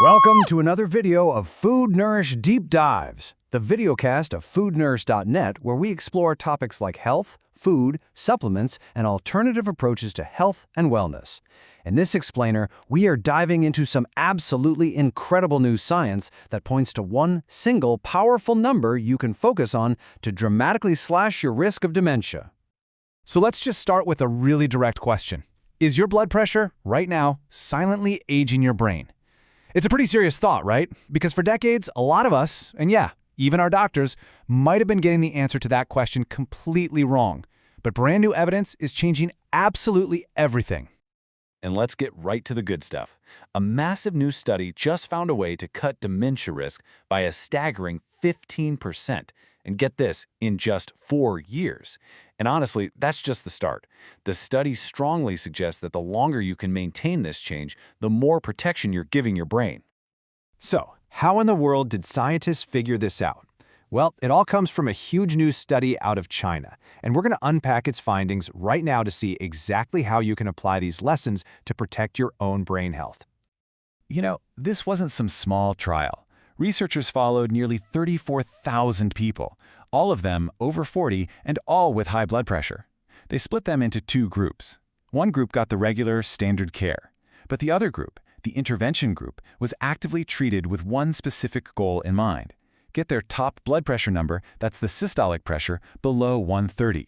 Welcome to another video of Food Nourish Deep Dives, the videocast of foodnourish.net, where we explore topics like health, food, supplements, and alternative approaches to health and wellness. In this explainer, we are diving into some absolutely incredible new science that points to one single powerful number you can focus on to dramatically slash your risk of dementia. So let's just start with a really direct question. Is your blood pressure, right now, silently aging your brain? It's a pretty serious thought, right? Because for decades, a lot of us, and yeah, even our doctors, might have been getting the answer to that question completely wrong. But brand new evidence is changing absolutely everything. And let's get right to the good stuff. A massive new study just found a way to cut dementia risk by a staggering 15%. And get this, in just 4 years. And honestly, that's just the start. The study strongly suggests that the longer you can maintain this change, the more protection you're giving your brain. So, how in the world did scientists figure this out? Well, it all comes from a huge new study out of China, and we're going to unpack its findings right now to see exactly how you can apply these lessons to protect your own brain health. You know, this wasn't some small trial. Researchers followed nearly 34,000 people, all of them over 40 and all with high blood pressure. They split them into two groups. One group got the regular, standard care, but the other group, the intervention group, was actively treated with one specific goal in mind: get their top blood pressure number, that's the systolic pressure, below 130.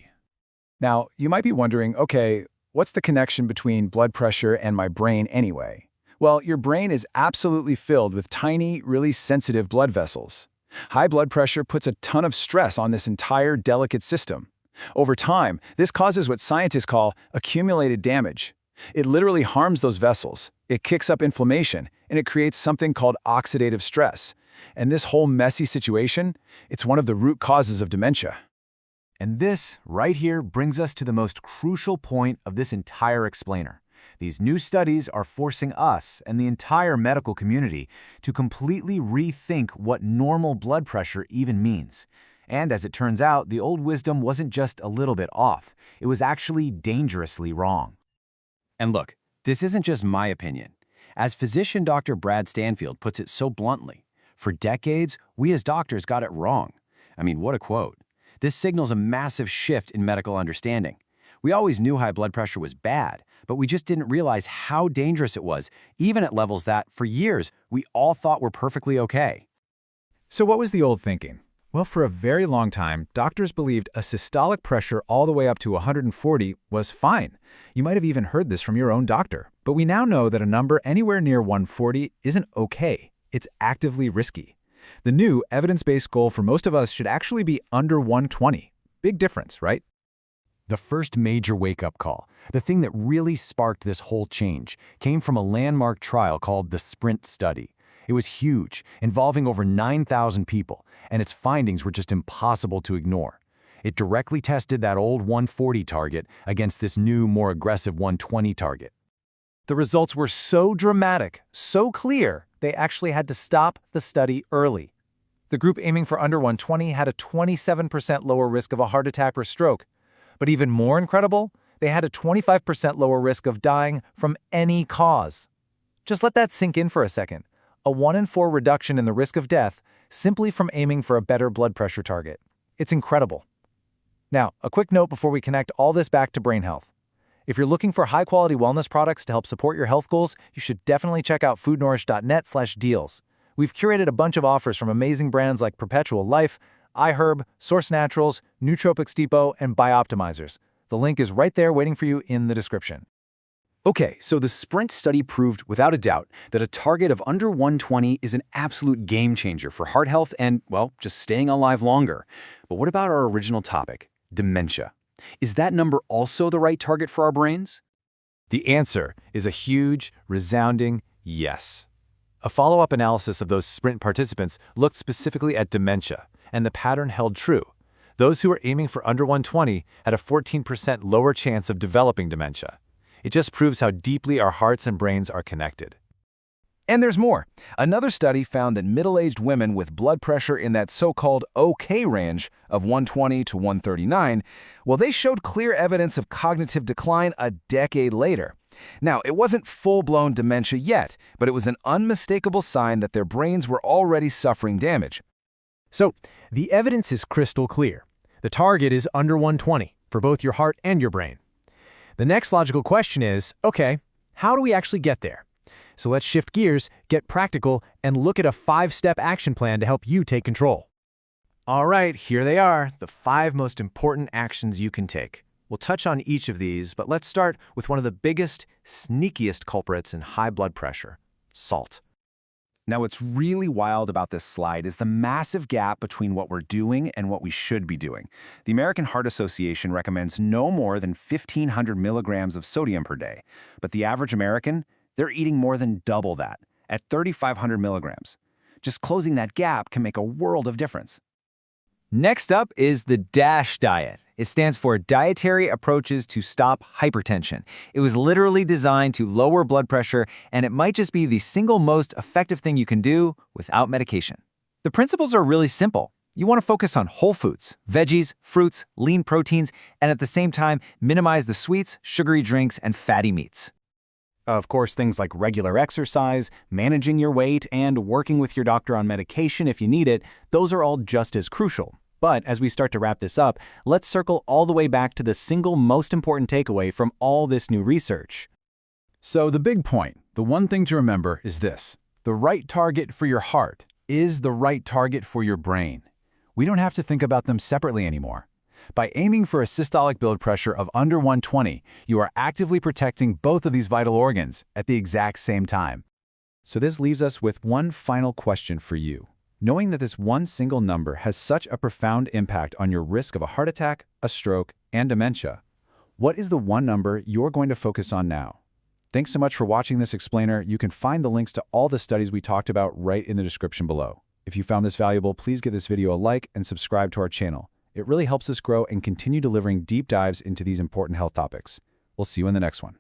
Now, you might be wondering, okay, what's the connection between blood pressure and my brain anyway? Well, your brain is absolutely filled with tiny, really sensitive blood vessels. High blood pressure puts a ton of stress on this entire delicate system. Over time, this causes what scientists call accumulated damage. It literally harms those vessels, it kicks up inflammation, and it creates something called oxidative stress. And this whole messy situation, it's one of the root causes of dementia. And this, right here, brings us to the most crucial point of this entire explainer. These new studies are forcing us and the entire medical community to completely rethink what normal blood pressure even means. And as it turns out, the old wisdom wasn't just a little bit off. It was actually dangerously wrong. And look, this isn't just my opinion. As physician Dr. Brad Stanfield puts it so bluntly, for decades, we as doctors got it wrong. I mean, what a quote. This signals a massive shift in medical understanding. We always knew high blood pressure was bad, but we just didn't realize how dangerous it was, even at levels that, for years, we all thought were perfectly okay. So what was the old thinking? Well, for a very long time, doctors believed a systolic pressure all the way up to 140 was fine. You might have even heard this from your own doctor. But we now know that a number anywhere near 140 isn't okay. It's actively risky. The new evidence-based goal for most of us should actually be under 120. Big difference, right? The first major wake-up call, the thing that really sparked this whole change, came from a landmark trial called the SPRINT study. It was huge, involving over 9,000 people, and its findings were just impossible to ignore. It directly tested that old 140 target against this new, more aggressive 120 target. The results were so dramatic, so clear, they actually had to stop the study early. The group aiming for under 120 had a 27% lower risk of a heart attack or stroke. But even more incredible, they had a 25% lower risk of dying from any cause. Just let that sink in for a second. A 1 in 4 reduction in the risk of death simply from aiming for a better blood pressure target. It's incredible. Now, a quick note before we connect all this back to brain health. If you're looking for high-quality wellness products to help support your health goals, you should definitely check out foodnourish.net/deals. We've curated a bunch of offers from amazing brands like Perpetual Life, iHerb, Source Naturals, Nootropics Depot, and Bioptimizers. The link is right there waiting for you in the description. Okay, so the SPRINT study proved without a doubt that a target of under 120 is an absolute game changer for heart health and, well, just staying alive longer. But what about our original topic, dementia? Is that number also the right target for our brains? The answer is a huge, resounding yes. A follow-up analysis of those SPRINT participants looked specifically at dementia, and the pattern held true. Those who were aiming for under 120 had a 14% lower chance of developing dementia. It just proves how deeply our hearts and brains are connected. And there's more. Another study found that middle-aged women with blood pressure in that so-called OK range of 120 to 139, well, they showed clear evidence of cognitive decline a decade later. Now, it wasn't full-blown dementia yet, but it was an unmistakable sign that their brains were already suffering damage. So, the evidence is crystal clear. The target is under 120 for both your heart and your brain. The next logical question is, okay, how do we actually get there? So let's shift gears, get practical, and look at a 5-step action plan to help you take control. All right, here they are, the 5 most important actions you can take. We'll touch on each of these, but let's start with one of the biggest, sneakiest culprits in high blood pressure: salt. Now, what's really wild about this slide is the massive gap between what we're doing and what we should be doing. The American Heart Association recommends no more than 1,500 milligrams of sodium per day, but the average American, they're eating more than double that, at 3,500 milligrams. Just closing that gap can make a world of difference. Next up is the DASH diet. It stands for Dietary Approaches to Stop Hypertension. It was literally designed to lower blood pressure, and it might just be the single most effective thing you can do without medication. The principles are really simple. You want to focus on whole foods, veggies, fruits, lean proteins, and at the same time, minimize the sweets, sugary drinks, and fatty meats. Of course, things like regular exercise, managing your weight, and working with your doctor on medication if you need it, those are all just as crucial. But as we start to wrap this up, let's circle all the way back to the single most important takeaway from all this new research. So the big point, the one thing to remember is this: the right target for your heart is the right target for your brain. We don't have to think about them separately anymore. By aiming for a systolic blood pressure of under 120, you are actively protecting both of these vital organs at the exact same time. So this leaves us with one final question for you. Knowing that this one single number has such a profound impact on your risk of a heart attack, a stroke, and dementia, what is the one number you're going to focus on now? Thanks so much for watching this explainer. You can find the links to all the studies we talked about right in the description below. If you found this valuable, please give this video a like and subscribe to our channel. It really helps us grow and continue delivering deep dives into these important health topics. We'll see you in the next one.